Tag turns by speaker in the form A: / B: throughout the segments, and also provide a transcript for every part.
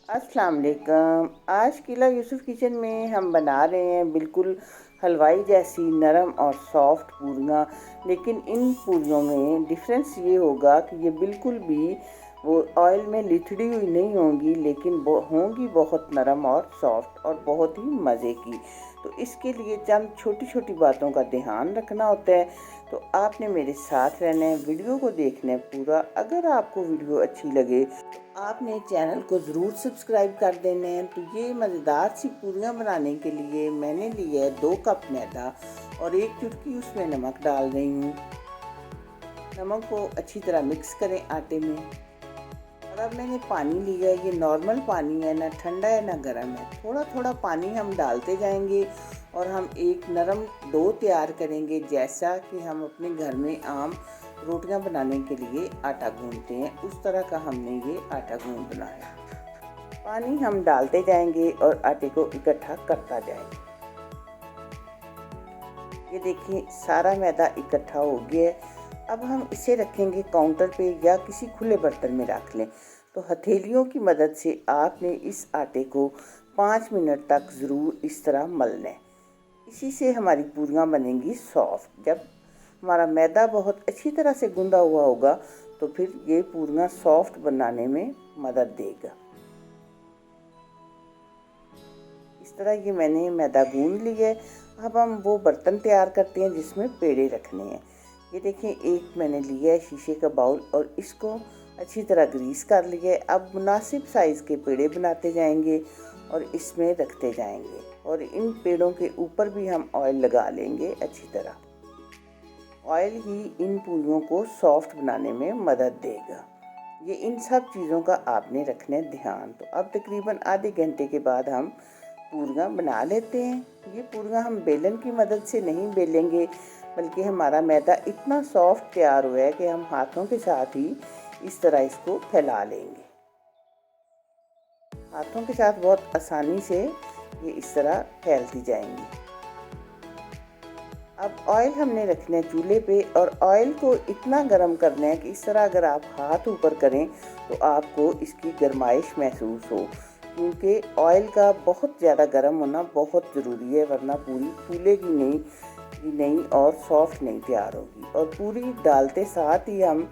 A: अस्सलाम वालेकुम। आज किला यूसुफ किचन में हम बना रहे हैं बिल्कुल हलवाई जैसी नरम और सॉफ्ट पूरियाँ। लेकिन इन पूरियों में डिफरेंस ये होगा कि ये बिल्कुल भी वो ऑयल में लिथड़ी हुई नहीं होंगी, लेकिन होंगी बहुत नरम और सॉफ्ट और बहुत ही मज़े की। तो इसके लिए चंद छोटी छोटी बातों का ध्यान रखना होता है। तो आपने मेरे साथ रहना है, वीडियो को देखना है पूरा। अगर आपको वीडियो अच्छी लगे तो आपने चैनल को ज़रूर सब्सक्राइब कर देना है। तो ये मज़ेदार सी पूरियाँ बनाने के लिए मैंने लिया है 2 कप मैदा और 1 चुटकी उसमें नमक डाल रही हूँ। नमक को अच्छी तरह मिक्स करें आटे में। और अब मैंने पानी लिया है, ये नॉर्मल पानी है, ना ठंडा है ना गर्म है। थोड़ा थोड़ा पानी हम डालते जाएंगे और हम एक नरम डो तैयार करेंगे, जैसा कि हम अपने घर में आम रोटियां बनाने के लिए आटा गूंथते हैं, उस तरह का हमने ये आटा गूंथना है। पानी हम डालते जाएंगे और आटे को इकट्ठा करता जाएंगे। ये देखिए सारा मैदा इकट्ठा हो गया है। अब हम इसे रखेंगे काउंटर पे या किसी खुले बर्तन में रख लें। तो हथेलियों की मदद से आपने इस आटे को 5 मिनट तक ज़रूर इस तरह मल लें। इसी से हमारी पूरियाँ बनेंगी सॉफ्ट। जब हमारा मैदा बहुत अच्छी तरह से गूंदा हुआ होगा तो फिर ये पूरियाँ सॉफ्ट बनाने में मदद देगा। इस तरह ये मैंने मैदा गूंद लिया है। अब हम वो बर्तन तैयार करते हैं जिसमें पेड़े रखने हैं। ये देखें, एक मैंने लिया है शीशे का बाउल और इसको अच्छी तरह ग्रीस कर लिया है। अब मुनासिब साइज़ के पेड़े बनाते जाएंगे और इसमें रखते जाएंगे और इन पेड़ों के ऊपर भी हम ऑयल लगा लेंगे अच्छी तरह। ऑयल ही इन पूरियों को सॉफ्ट बनाने में मदद देगा। ये इन सब चीज़ों का आपने रखना है ध्यान। तो अब तकरीबन आधे घंटे के बाद हम पूरियाँ बना लेते हैं। ये पूरियाँ हम बेलन की मदद से नहीं बेलेंगे, बल्कि हमारा मैदा इतना सॉफ्ट तैयार हुआ है कि हम हाथों के साथ ही इस तरह इसको फैला लेंगे। हाथों के साथ बहुत आसानी से ये इस तरह फैलती जाएंगी। अब ऑयल हमने रखना है चूल्हे पे और ऑयल को इतना गर्म करना है कि इस तरह अगर आप हाथ ऊपर करें तो आपको इसकी गर्माइश महसूस हो, क्योंकि ऑयल का बहुत ज़्यादा गर्म होना बहुत ज़रूरी है, वरना पूरी फूलेगी नहीं और सॉफ्ट नहीं तैयार होगी। और पूरी डालते साथ ही हम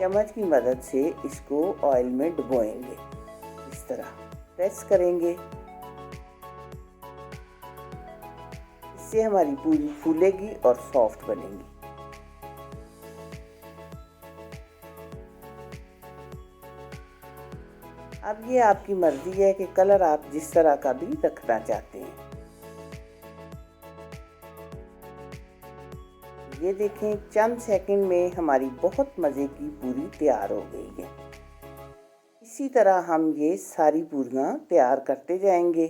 A: चम्मच की मदद से इसको ऑयल में डुबोएंगे, इस तरह प्रेस करेंगे। इससे हमारी पूरी फूलेगी और सॉफ्ट बनेगी। अब ये आपकी मर्जी है कि कलर आप जिस तरह का भी रखना चाहते हैं। ये देखें, चंद सेकंड में हमारी बहुत मज़े की पूरी तैयार हो गई है। इसी तरह हम ये सारी पूरियाँ तैयार करते जाएंगे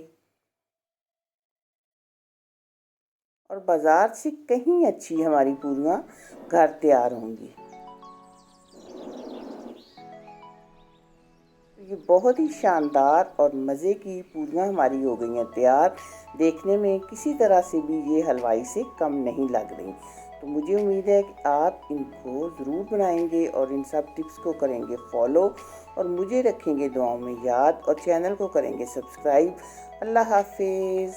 A: और बाज़ार से कहीं अच्छी हमारी पूरियाँ घर तैयार होंगी। ये बहुत ही शानदार और मज़े की पूरियाँ हमारी हो गई हैं तैयार। देखने में किसी तरह से भी ये हलवाई से कम नहीं लग रही। तो मुझे उम्मीद है कि आप इनको ज़रूर बनाएंगे और इन सब टिप्स को करेंगे फॉलो और मुझे रखेंगे दुआओं में याद और चैनल को करेंगे सब्सक्राइब। अल्लाह हाफिज़।